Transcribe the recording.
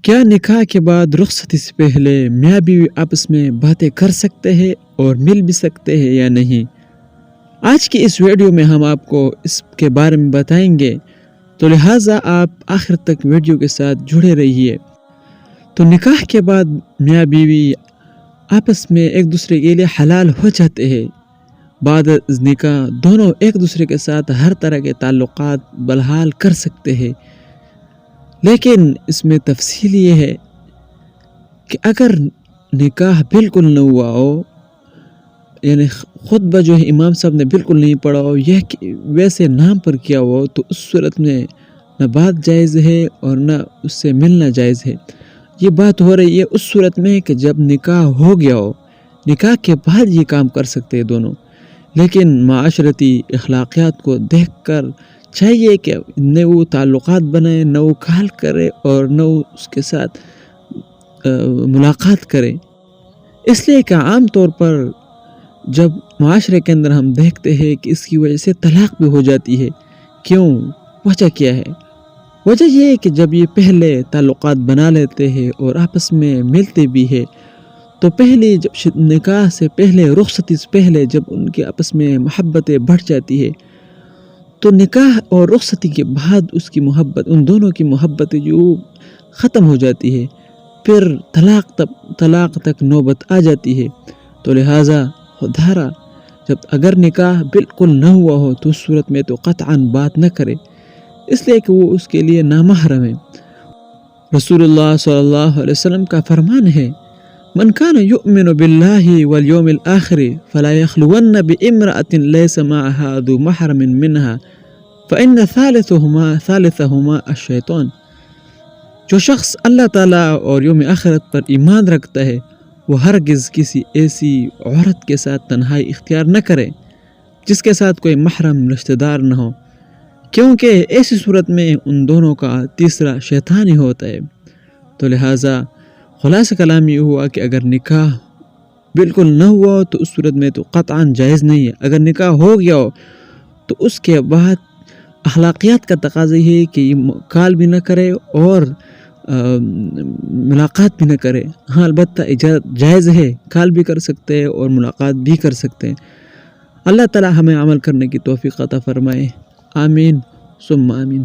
کیا نکاح کے بعد رخصتی سے پہلے میاں بیوی آپس میں باتیں کر سکتے ہیں اور مل بھی سکتے ہیں یا نہیں؟ آج کی اس ویڈیو میں ہم آپ کو اس کے بارے میں بتائیں گے، تو لہٰذا آپ آخر تک ویڈیو کے ساتھ جڑے رہیے۔ تو نکاح کے بعد میاں بیوی آپس میں ایک دوسرے کے لیے حلال ہو جاتے ہیں۔ بعد از نکاح دونوں ایک دوسرے کے ساتھ ہر طرح کے تعلقات بحال کر سکتے ہیں، لیکن اس میں تفصیل یہ ہے کہ اگر نکاح بالکل نہ ہوا ہو، یعنی خطبہ جو ہے امام صاحب نے بالکل نہیں پڑھا ہو، یہ ویسے نام پر کیا ہوا ہو، تو اس صورت میں نہ بات جائز ہے اور نہ اس سے ملنا جائز ہے۔ یہ بات ہو رہی ہے اس صورت میں کہ جب نکاح ہو گیا ہو، نکاح کے بعد یہ کام کر سکتے ہیں دونوں، لیکن معاشرتی اخلاقیات کو دیکھ کر چاہیے کہ نہ وہ تعلقات بنائے، نہ وہ کال کرے اور نہ وہ اس کے ساتھ ملاقات کرے۔ اس لیے کہ عام طور پر جب معاشرے کے اندر ہم دیکھتے ہیں کہ اس کی وجہ سے طلاق بھی ہو جاتی ہے۔ کیوں؟ وجہ کیا ہے؟ وجہ یہ ہے کہ جب یہ پہلے تعلقات بنا لیتے ہیں اور آپس میں ملتے بھی ہیں، تو پہلے جب نکاح سے پہلے، رخصتی سے پہلے جب ان کے آپس میں محبتیں بڑھ جاتی ہے، تو نکاح اور رخصتی کے بعد اس کی محبت، ان دونوں کی محبت جو ختم ہو جاتی ہے، پھر طلاق تک نوبت آ جاتی ہے۔ تو لہٰذا خوددارا جب اگر نکاح بالکل نہ ہوا ہو تو اس صورت میں تو قطعاً بات نہ کرے، اس لیے کہ وہ اس کے لیے نامحرم ہے۔ رسول اللہ صلی اللہ علیہ وسلم کا فرمان ہے، من کان یؤمن باللہ والیوم الآخر فلا یخلون بامرأة لیس معها ذو محرم منها فإن ثالثہما الشیطان۔ جو شخص اللہ تعالیٰ اور یوم آخرت پر ایمان رکھتا ہے، وہ ہرگز کسی ایسی عورت کے ساتھ تنہائی اختیار نہ کرے جس کے ساتھ کوئی محرم رشتہ دار نہ ہو، کیونکہ ایسی صورت میں ان دونوں کا تیسرا شیطان ہی ہوتا ہے۔ تو لہٰذا خلاصہ کلام یہ ہوا کہ اگر نکاح بالکل نہ ہوا تو اس صورت میں تو قطعاً جائز نہیں ہے۔ اگر نکاح ہو گیا ہو تو اس کے بعد اخلاقیات کا تقاضا یہ ہے کہ یہ کال بھی نہ کرے اور ملاقات بھی نہ کرے۔ ہاں البتہ جائز ہے، کال بھی کر سکتے ہیں اور ملاقات بھی کر سکتے ہیں۔ اللہ تعالی ہمیں عمل کرنے کی توفیق عطا فرمائے، آمین ثم آمین۔